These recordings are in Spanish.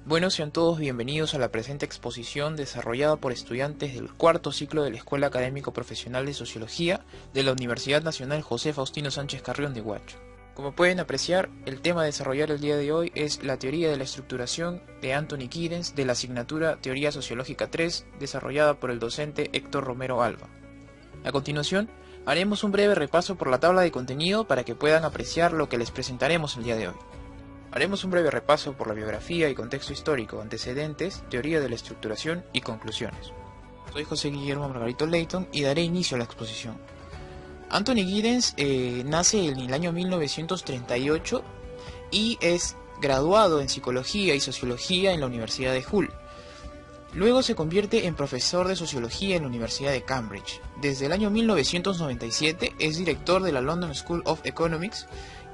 Bueno, sean todos bienvenidos a la presente exposición desarrollada por estudiantes del cuarto ciclo de la Escuela Académico Profesional de Sociología de la Universidad Nacional José Faustino Sánchez Carrión de Huacho. Como pueden apreciar, el tema a desarrollar el día de hoy es la teoría de la estructuración de Anthony Giddens de la asignatura Teoría Sociológica 3, desarrollada por el docente Héctor Romero Alba. A continuación, haremos un breve repaso por la tabla de contenido para que puedan apreciar lo que les presentaremos el día de hoy. Haremos un breve repaso por la biografía y contexto histórico, antecedentes, teoría de la estructuración y conclusiones. Soy José Guillermo Margarito Leighton y daré inicio a la exposición. Anthony Giddens nace en el año 1938 y es graduado en Psicología y Sociología en la Universidad de Hull. Luego se convierte en profesor de Sociología en la Universidad de Cambridge. Desde el año 1997 es director de la London School of Economics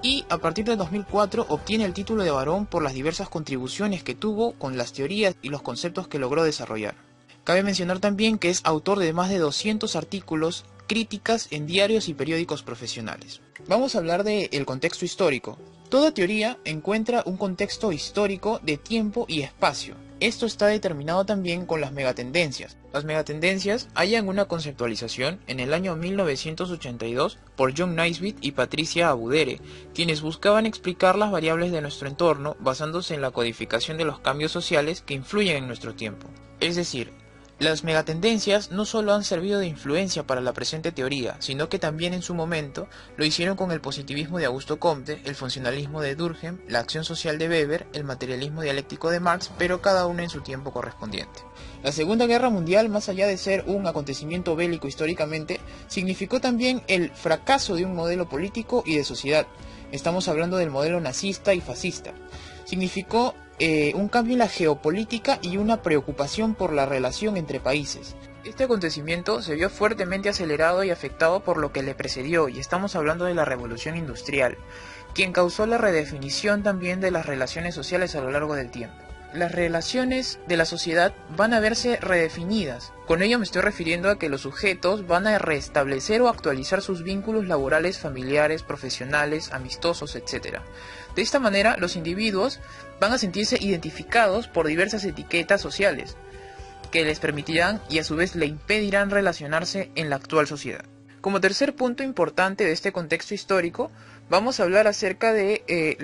y a partir del 2004 obtiene el título de barón por las diversas contribuciones que tuvo con las teorías y los conceptos que logró desarrollar. Cabe mencionar también que es autor de más de 200 artículos, críticas en diarios y periódicos profesionales. Vamos a hablar del contexto histórico. Toda teoría encuentra un contexto histórico de tiempo y espacio. Esto está determinado también con las megatendencias. Las megatendencias hallan una conceptualización en el año 1982 por John Naisbitt y Patricia Abudere, quienes buscaban explicar las variables de nuestro entorno basándose en la codificación de los cambios sociales que influyen en nuestro tiempo. Es decir, las megatendencias no solo han servido de influencia para la presente teoría, sino que también en su momento lo hicieron con el positivismo de Augusto Comte, el funcionalismo de Durkheim, la acción social de Weber, el materialismo dialéctico de Marx, pero cada uno en su tiempo correspondiente. La Segunda Guerra Mundial, más allá de ser un acontecimiento bélico históricamente, significó también el fracaso de un modelo político y de sociedad. Estamos hablando del modelo nazista y fascista. Significó un cambio en la geopolítica y una preocupación por la relación entre países. Este acontecimiento se vio fuertemente acelerado y afectado por lo que le precedió, y estamos hablando de la Revolución Industrial, quien causó la redefinición también de las relaciones sociales a lo largo del tiempo. Las relaciones de la sociedad van a verse redefinidas. Con ello me estoy refiriendo a que los sujetos van a restablecer o actualizar sus vínculos laborales, familiares, profesionales, amistosos, etc. De esta manera, los individuos van a sentirse identificados por diversas etiquetas sociales que les permitirán y a su vez le impedirán relacionarse en la actual sociedad. Como tercer punto importante de este contexto histórico, vamos a hablar acerca de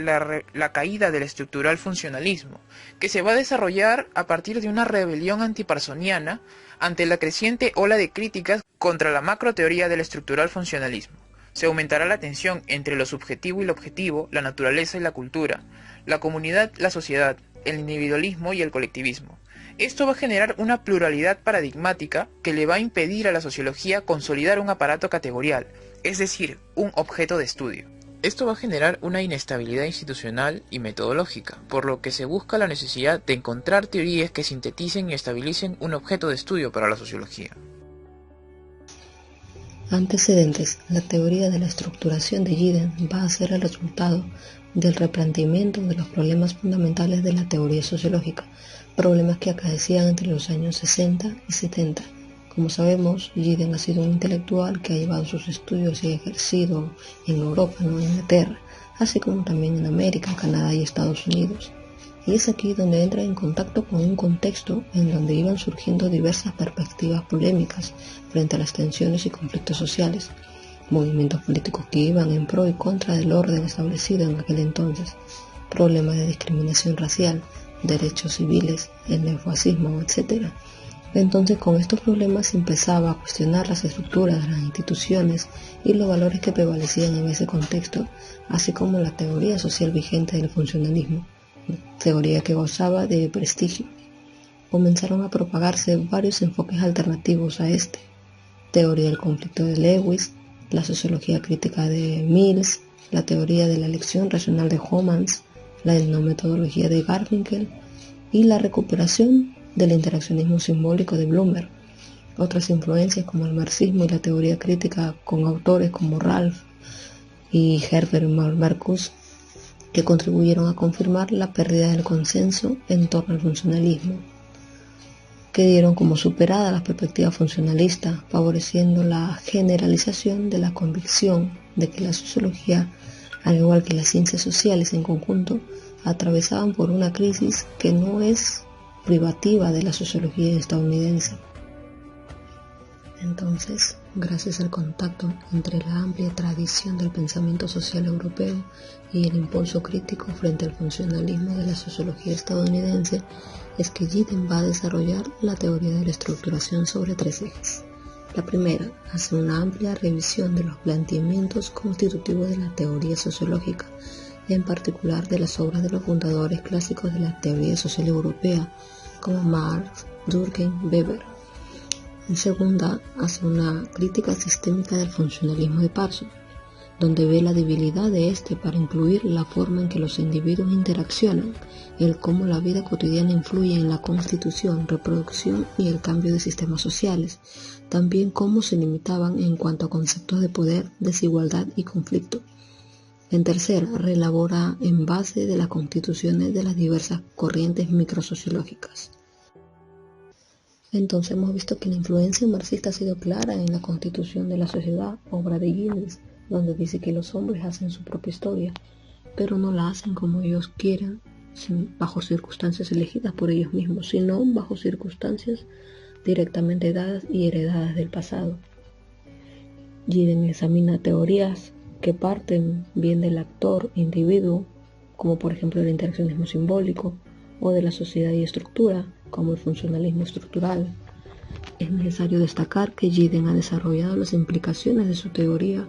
la caída del estructural funcionalismo, que se va a desarrollar a partir de una rebelión antipersoniana ante la creciente ola de críticas contra la macroteoría del estructural funcionalismo. Se aumentará la tensión entre lo subjetivo y lo objetivo, la naturaleza y la cultura, la comunidad, la sociedad, el individualismo y el colectivismo. Esto va a generar una pluralidad paradigmática que le va a impedir a la sociología consolidar un aparato categorial, es decir, un objeto de estudio. Esto va a generar una inestabilidad institucional y metodológica, por lo que se busca la necesidad de encontrar teorías que sinteticen y estabilicen un objeto de estudio para la sociología. Antecedentes. La teoría de la estructuración de Giddens va a ser el resultado del replanteamiento de los problemas fundamentales de la teoría sociológica, problemas que acaecían entre los años 60 y 70. Como sabemos, Giddens ha sido un intelectual que ha llevado sus estudios y ha ejercido en Europa, en Inglaterra, así como también en América, Canadá y Estados Unidos. Y es aquí donde entra en contacto con un contexto en donde iban surgiendo diversas perspectivas polémicas frente a las tensiones y conflictos sociales, movimientos políticos que iban en pro y contra del orden establecido en aquel entonces, problemas de discriminación racial, derechos civiles, el neofascismo, etc. Entonces, con estos problemas se empezaba a cuestionar las estructuras de las instituciones y los valores que prevalecían en ese contexto, así como la teoría social vigente del funcionalismo, teoría que gozaba de prestigio. Comenzaron a propagarse varios enfoques alternativos a este: teoría del conflicto de Lewis, la sociología crítica de Mills, la teoría de la elección racional de Homans, la etnometodología de Garfinkel y la recuperación del interaccionismo simbólico de Bloomberg. Otras influencias como el marxismo y la teoría crítica con autores como Ralph y Herbert Marcuse, que contribuyeron a confirmar la pérdida del consenso en torno al funcionalismo, que dieron como superada las perspectivas funcionalistas, favoreciendo la generalización de la convicción de que la sociología, al igual que las ciencias sociales en conjunto, atravesaban por una crisis que no es privativa de la sociología estadounidense. Entonces, gracias al contacto entre la amplia tradición del pensamiento social europeo y el impulso crítico frente al funcionalismo de la sociología estadounidense, es que Giddens va a desarrollar la teoría de la estructuración sobre 3 ejes. La primera hace una amplia revisión de los planteamientos constitutivos de la teoría sociológica, en particular de las obras de los fundadores clásicos de la teoría social europea, como Marx, Durkheim, Weber. En segunda, hace una crítica sistémica del funcionalismo de Parsons, donde ve la debilidad de este para incluir la forma en que los individuos interaccionan, el cómo la vida cotidiana influye en la constitución, reproducción y el cambio de sistemas sociales, también cómo se limitaban en cuanto a conceptos de poder, desigualdad y conflicto. En tercera, reelabora en base de las constituciones de las diversas corrientes microsociológicas. Entonces hemos visto que la influencia marxista ha sido clara en la constitución de la sociedad, obra de Giddens, donde dice que los hombres hacen su propia historia, pero no la hacen como ellos quieran, bajo circunstancias elegidas por ellos mismos, sino bajo circunstancias directamente dadas y heredadas del pasado. Giddens examina teorías que parten bien del actor individuo, como por ejemplo el interaccionismo simbólico, o de la sociedad y estructura, como el funcionalismo estructural. Es necesario destacar que Giddens ha desarrollado las implicaciones de su teoría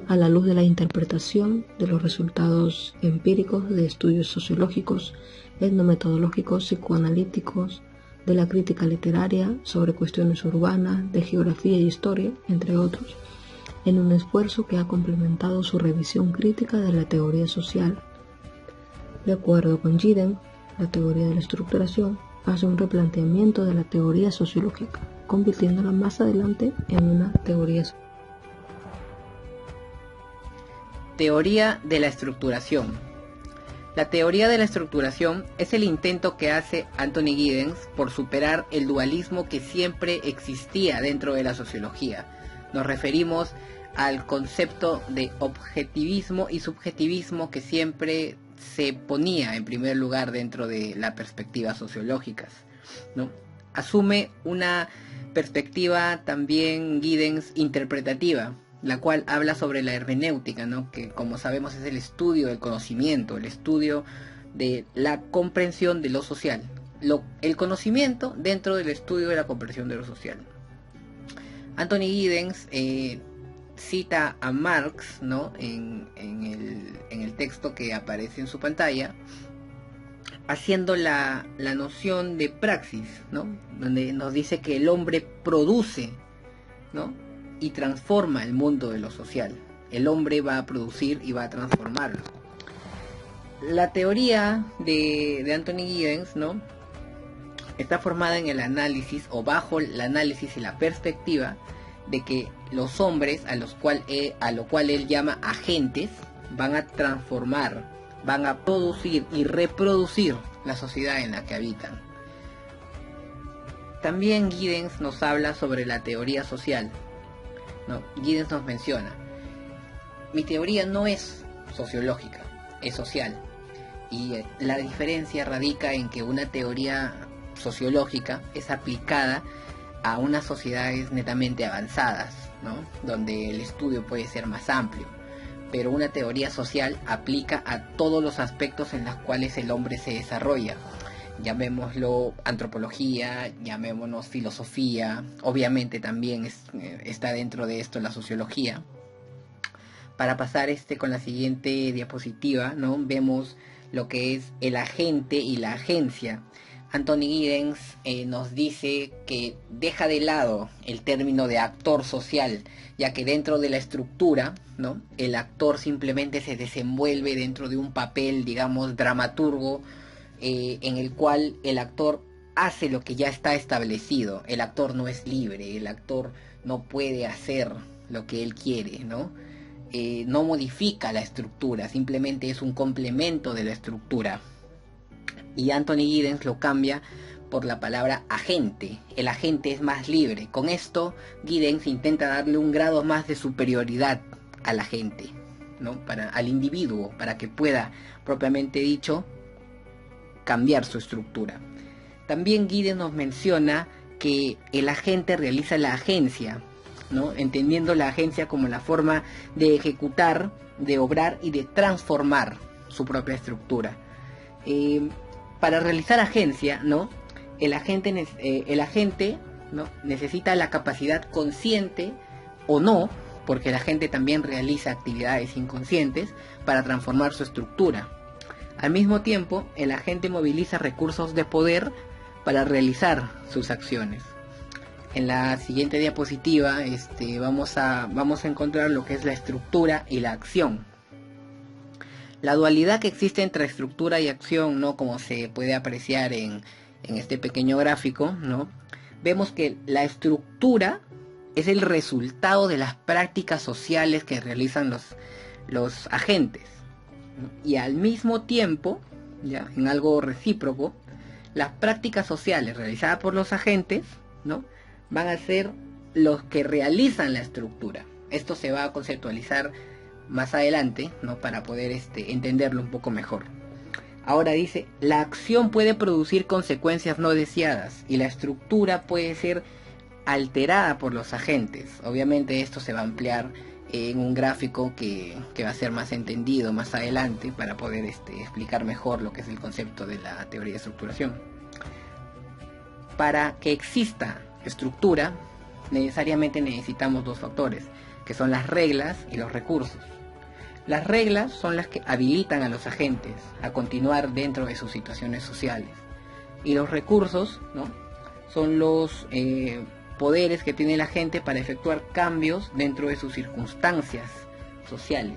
a la luz de la interpretación de los resultados empíricos de estudios sociológicos, etnometodológicos, psicoanalíticos, de la crítica literaria sobre cuestiones urbanas, de geografía y historia, entre otros, en un esfuerzo que ha complementado su revisión crítica de la teoría social. De acuerdo con Giddens, la teoría de la estructuración hace un replanteamiento de la teoría sociológica, convirtiéndola más adelante en una teoría social. Teoría de la estructuración. La teoría de la estructuración es el intento que hace Anthony Giddens por superar el dualismo que siempre existía dentro de la sociología. Nos referimos al concepto de objetivismo y subjetivismo que siempre se ponía en primer lugar dentro de la perspectiva sociológica, ¿no? Asume una perspectiva también Giddens interpretativa, la cual habla sobre la hermenéutica, ¿no? Que como sabemos es el estudio del conocimiento, el estudio de la comprensión de lo social, el conocimiento dentro del estudio de la comprensión de lo social. Anthony Giddens cita a Marx, ¿no? en el texto que aparece en su pantalla, haciendo la noción de praxis, ¿no? Donde nos dice que el hombre produce, ¿no? y transforma el mundo de lo social. El hombre va a producir y va a transformarlo. La teoría de Anthony Giddens, ¿no? está formada en el análisis o bajo el análisis y la perspectiva de que los hombres, a lo cual él llama agentes, van a transformar, van a producir y reproducir la sociedad en la que habitan. También Giddens nos habla sobre la teoría social, ¿no? Giddens nos menciona: mi teoría no es sociológica, es social. Y la diferencia radica en que una teoría sociológica es aplicada a unas sociedades netamente avanzadas, ¿no? Donde el estudio puede ser más amplio. Pero una teoría social aplica a todos los aspectos en los cuales el hombre se desarrolla. Llamémoslo antropología, llamémonos filosofía, obviamente también está dentro de esto la sociología. Para pasar con la siguiente diapositiva, ¿no? Vemos lo que es el agente y la agencia. Anthony Giddens nos dice que deja de lado el término de actor social, ya que dentro de la estructura, ¿no? el actor simplemente se desenvuelve dentro de un papel, digamos, dramaturgo, en el cual el actor hace lo que ya está establecido. El actor no es libre, el actor no puede hacer lo que él quiere, ¿no? No modifica la estructura, simplemente es un complemento de la estructura. Y Anthony Giddens lo cambia por la palabra agente. El agente es más libre. Con esto Giddens intenta darle un grado más de superioridad a la gente, ¿no? Al individuo, para que pueda, propiamente dicho, cambiar su estructura. También Giddens nos menciona que el agente realiza la agencia, ¿no? Entendiendo la agencia como la forma de ejecutar, de obrar y de transformar su propia estructura. Para realizar agencia, ¿no? El agente, ¿no? necesita la capacidad consciente o no, porque el agente también realiza actividades inconscientes para transformar su estructura. Al mismo tiempo, el agente moviliza recursos de poder para realizar sus acciones. En la siguiente diapositiva vamos a encontrar lo que es la estructura y la acción. La dualidad que existe entre estructura y acción, ¿no? Como se puede apreciar en este pequeño gráfico, ¿no? Vemos que la estructura es el resultado de las prácticas sociales que realizan los agentes, ¿no? Y al mismo tiempo, ya en algo recíproco, las prácticas sociales realizadas por los agentes, ¿no? van a ser los que realizan la estructura. Esto se va a conceptualizar más adelante, ¿no? para poder entenderlo un poco mejor. Ahora dice, la acción puede producir consecuencias no deseadas y la estructura puede ser alterada por los agentes. Obviamente esto se va a ampliar en un gráfico que va a ser más entendido más adelante para poder explicar mejor lo que es el concepto de la teoría de estructuración. Para que exista estructura, necesariamente necesitamos dos factores, que son las reglas y los recursos. Las reglas son las que habilitan a los agentes a continuar dentro de sus situaciones sociales. Y los recursos, ¿no? son los poderes que tiene la gente para efectuar cambios dentro de sus circunstancias sociales.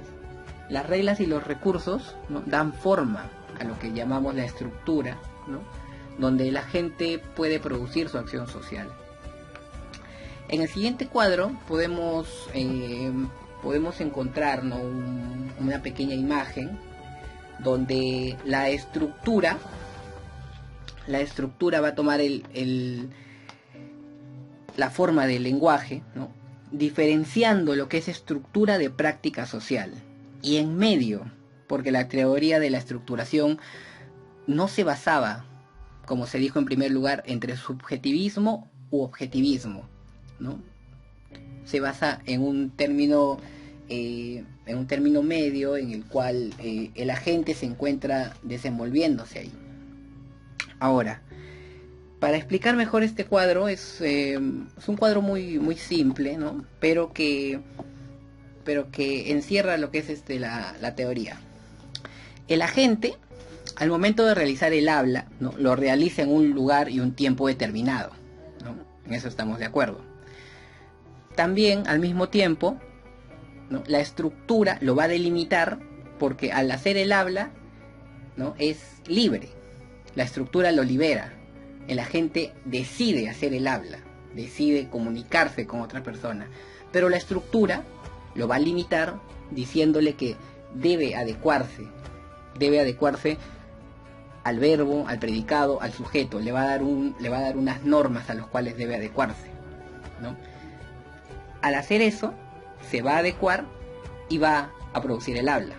Las reglas y los recursos, ¿no? dan forma a lo que llamamos la estructura, ¿no? donde la gente puede producir su acción social. En el siguiente cuadro podemos encontrar, ¿no? una pequeña imagen donde la estructura va a tomar la forma del lenguaje, ¿no? diferenciando lo que es estructura de práctica social. Y en medio, porque la teoría de la estructuración no se basaba, como se dijo en primer lugar, entre subjetivismo u objetivismo, ¿no? Se basa en un término medio en el cual el agente se encuentra desenvolviéndose ahí. Ahora, para explicar mejor este cuadro, es un cuadro muy, muy simple, ¿no? pero que encierra lo que es la teoría. El agente, al momento de realizar el habla, ¿no? lo realiza en un lugar y un tiempo determinado, ¿no? En eso estamos de acuerdo. También, al mismo tiempo, ¿no? la estructura lo va a delimitar, porque al hacer el habla, ¿no? es libre. La estructura lo libera. El agente decide hacer el habla, decide comunicarse con otra persona, pero la estructura lo va a limitar diciéndole que debe adecuarse al verbo, al predicado, al sujeto. Le va a dar unas normas a las cuales debe adecuarse, ¿no? Al hacer eso, se va a adecuar y va a producir el habla,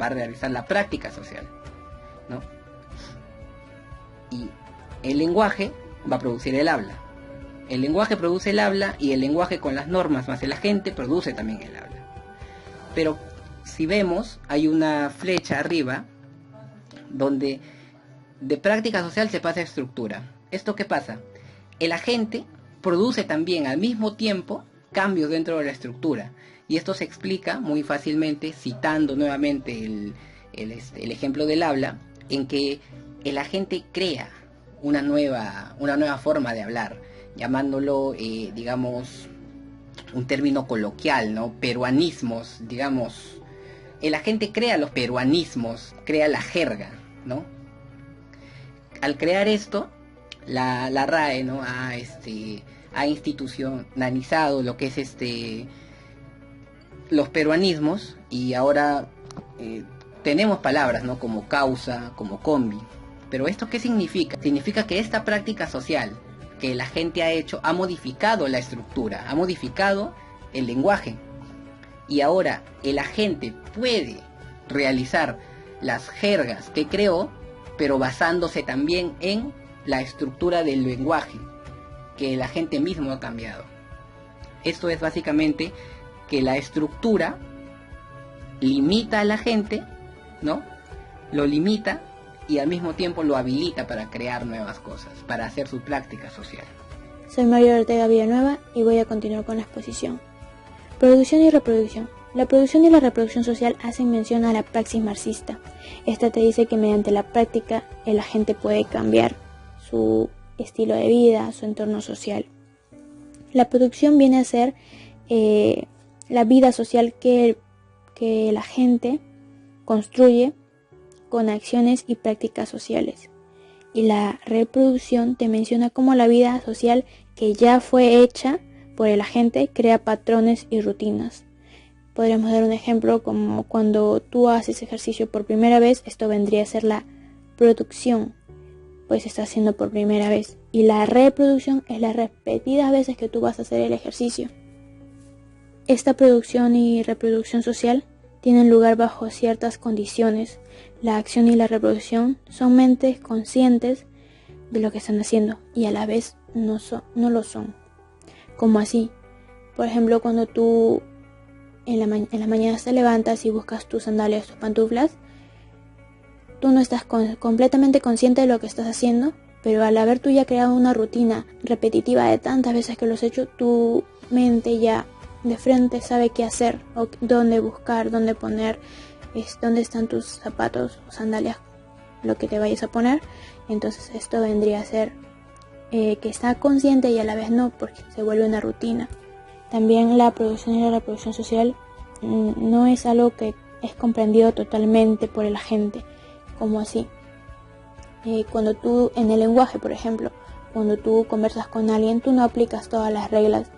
va a realizar la práctica social, ¿no? Y el lenguaje va a producir el habla. El lenguaje produce el habla y el lenguaje con las normas más el agente produce también el habla. Pero si vemos, hay una flecha arriba donde de práctica social se pasa a estructura. ¿Esto qué pasa? El agente produce también al mismo tiempo cambios dentro de la estructura, y esto se explica muy fácilmente citando nuevamente el ejemplo del habla, en que el agente crea una nueva forma de hablar, llamándolo digamos un término coloquial, ¿no? Peruanismos, digamos. El agente crea los peruanismos, crea la jerga, ¿no? Al crear esto, la RAE, ¿no? ha institucionalizado lo que es los peruanismos, y ahora tenemos palabras, ¿no? como causa, como combi. Pero ¿esto qué significa? Significa que esta práctica social que la gente ha hecho ha modificado la estructura, ha modificado el lenguaje, y ahora el agente puede realizar las jergas que creó, pero basándose también en la estructura del lenguaje, que la gente mismo ha cambiado. Esto es básicamente que la estructura limita a la gente, ¿no? Lo limita y al mismo tiempo lo habilita para crear nuevas cosas, para hacer su práctica social. Soy María Ortega Villanueva y voy a continuar con la exposición. Producción y reproducción. La producción y la reproducción social hacen mención a la praxis marxista. Esta te dice que mediante la práctica el agente puede cambiar su estilo de vida, su entorno social. La producción viene a ser la vida social que la gente construye con acciones y prácticas sociales. Y la reproducción te menciona cómo la vida social que ya fue hecha por el agente crea patrones y rutinas. Podríamos dar un ejemplo como cuando tú haces ejercicio por primera vez, esto vendría a ser la producción, pues estás haciendo por primera vez. Y la reproducción es las repetidas veces que tú vas a hacer el ejercicio. Esta producción y reproducción social tienen lugar bajo ciertas condiciones. La acción y la reproducción son mentes conscientes de lo que están haciendo y a la vez no lo son. Como así, por ejemplo, cuando tú en la mañana te levantas y buscas tus sandalias, tus pantuflas, tú no estás completamente consciente de lo que estás haciendo, pero al haber tú ya creado una rutina repetitiva de tantas veces que lo has hecho, tu mente ya de frente sabe qué hacer, o dónde buscar, dónde poner, dónde están tus zapatos o sandalias, lo que te vayas a poner. Entonces esto vendría a ser que está consciente y a la vez no, porque se vuelve una rutina. También la producción y la reproducción social no es algo que es comprendido totalmente por el agente, como así. Cuando tú, en el lenguaje, por ejemplo, cuando tú conversas con alguien, tú no aplicas todas las reglas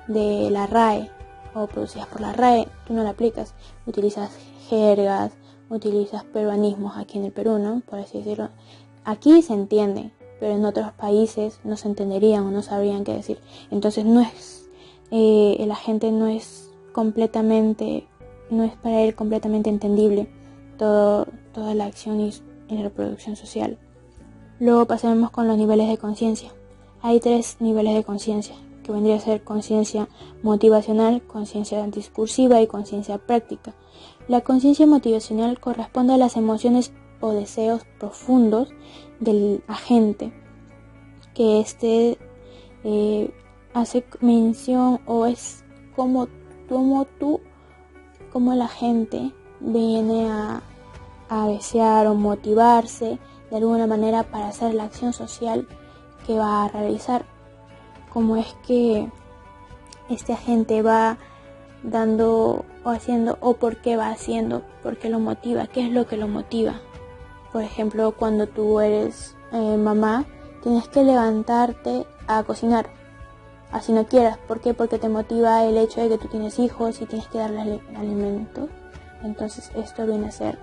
de la RAE o producidas por la RAE, tú no la aplicas. Utilizas jergas, utilizas peruanismos aquí en el Perú, ¿no? Por así decirlo. Aquí se entiende, pero en otros países no se entenderían o no sabrían qué decir. Entonces la gente no es para él completamente entendible toda la acción y la reproducción social. Luego pasemos con los niveles de conciencia. Hay 3 niveles de conciencia, que vendría a ser conciencia motivacional, conciencia discursiva y conciencia práctica. La conciencia motivacional corresponde a las emociones o deseos profundos del agente, que hace mención o es como la gente viene a desear o motivarse de alguna manera para hacer la acción social que va a realizar. Como es que este agente va dando o haciendo, o por qué va haciendo, por qué lo motiva, qué es lo que lo motiva. Por ejemplo, cuando tú eres mamá, tienes que levantarte a cocinar, así no quieras. ¿Por qué? Porque te motiva el hecho de que tú tienes hijos y tienes que darles alimento. Entonces esto viene a ser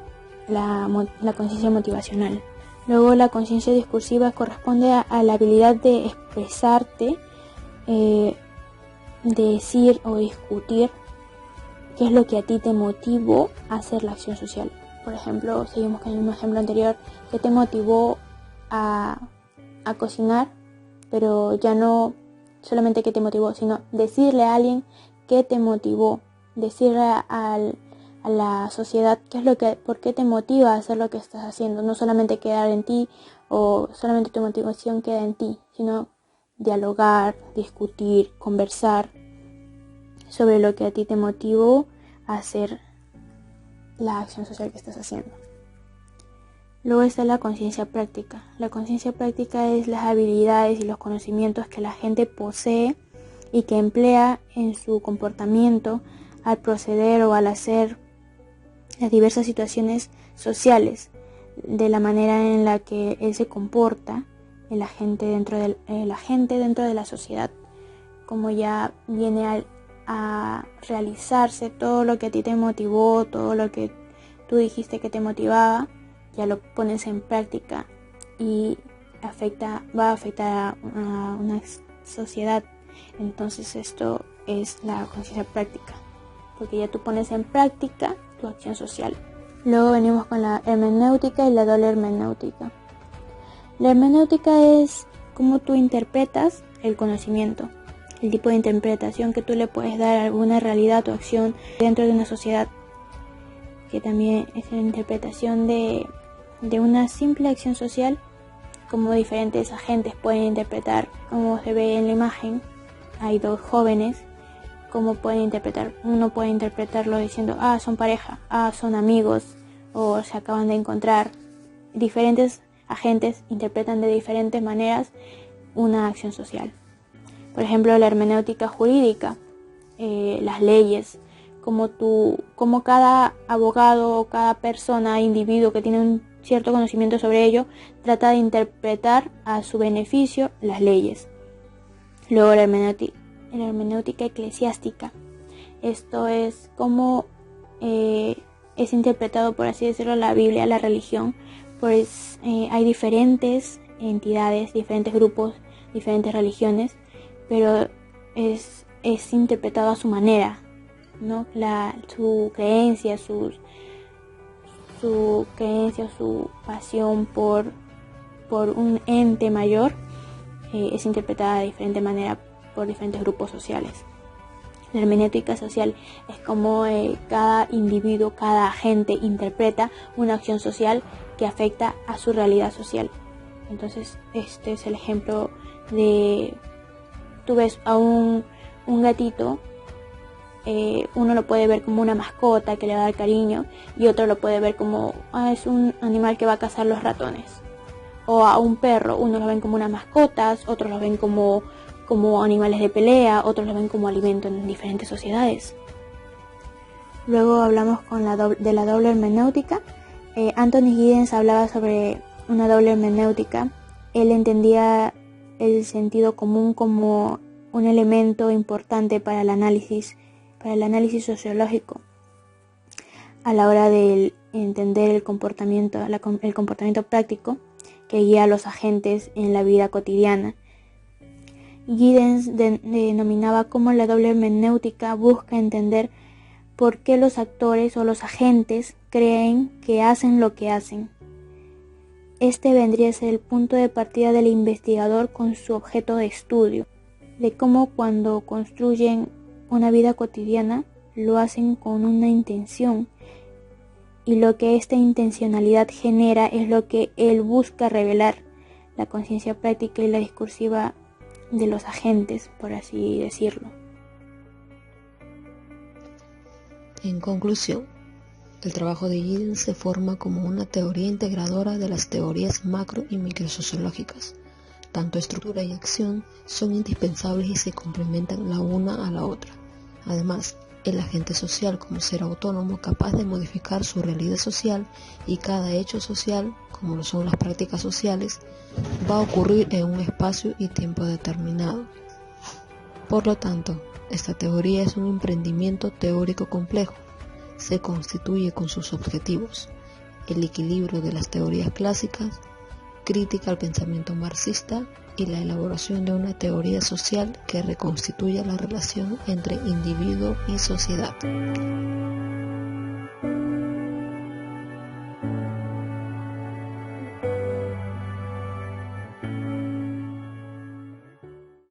la conciencia motivacional. Luego la conciencia discursiva corresponde a la habilidad de expresarte, decir o discutir qué es lo que a ti te motivó a hacer la acción social. Por ejemplo, seguimos con el mismo ejemplo anterior, que te motivó a cocinar, pero ya no solamente que te motivó, sino decirle a alguien qué te motivó, decirle a la sociedad por qué te motiva a hacer lo que estás haciendo. No solamente quedar en ti o solamente tu motivación queda en ti, sino dialogar, discutir, conversar sobre lo que a ti te motivó a hacer la acción social que estás haciendo. Luego está la conciencia práctica. La conciencia práctica es las habilidades y los conocimientos que la gente posee y que emplea en su comportamiento al proceder o al hacer las diversas situaciones sociales, de la manera en la que él se comporta, el agente dentro de la sociedad, como ya viene a realizarse todo lo que a ti te motivó, todo lo que tú dijiste que te motivaba, ya lo pones en práctica y va a afectar a una sociedad. Entonces esto es la conciencia práctica, porque ya tú pones en práctica tu acción social. Luego venimos con la hermenéutica y la doble hermenéutica. La hermenéutica es cómo tú interpretas el conocimiento, el tipo de interpretación que tú le puedes dar a alguna realidad o acción dentro de una sociedad, que también es la interpretación de una simple acción social, como diferentes agentes pueden interpretar, como se ve en la imagen. Hay dos jóvenes, como pueden interpretar, uno puede interpretarlo diciendo, son pareja, son amigos, o se acaban de encontrar. Diferentes agentes interpretan de diferentes maneras una acción social. Por ejemplo, la hermenéutica jurídica, las leyes, como cada abogado o cada persona, individuo que tiene un cierto conocimiento sobre ello, trata de interpretar a su beneficio las leyes. Luego la hermenéutica eclesiástica. Esto es como es interpretado, por así decirlo, la Biblia, la religión. Pues hay diferentes entidades, diferentes grupos, diferentes religiones, pero es interpretado a su manera, ¿no? Su creencia, su pasión por un ente mayor es interpretada de diferente manera por diferentes grupos sociales. La hermenéutica social es como cada individuo, cada agente interpreta una acción social que afecta a su realidad social. Entonces, este es el ejemplo de, tú ves a un gatito, uno lo puede ver como una mascota que le va a dar cariño, y otro lo puede ver como es un animal que va a cazar los ratones. O a un perro, unos lo ven como unas mascotas, otros lo ven como animales de pelea, otros lo ven como alimento en diferentes sociedades. Luego hablamos de la doble hermenéutica. Anthony Giddens hablaba sobre una doble hermenéutica. Él entendía el sentido común como un elemento importante para el análisis sociológico a la hora de entender el comportamiento práctico que guía a los agentes en la vida cotidiana. Giddens denominaba como la doble hermenéutica busca entender por qué los actores o los agentes creen que hacen lo que hacen. Este vendría a ser el punto de partida del investigador con su objeto de estudio, de cómo cuando construyen una vida cotidiana lo hacen con una intención, y lo que esta intencionalidad genera es lo que él busca revelar, la conciencia práctica y la discursiva de los agentes, por así decirlo. En conclusión, el trabajo de Giddens se forma como una teoría integradora de las teorías macro y microsociológicas. Tanto estructura y acción son indispensables y se complementan la una a la otra. Además, el agente social como ser autónomo capaz de modificar su realidad social, y cada hecho social, como lo son las prácticas sociales, va a ocurrir en un espacio y tiempo determinado. Por lo tanto, esta teoría es un emprendimiento teórico complejo. Se constituye con sus objetivos: el equilibrio de las teorías clásicas, crítica al pensamiento marxista y la elaboración de una teoría social que reconstituya la relación entre individuo y sociedad.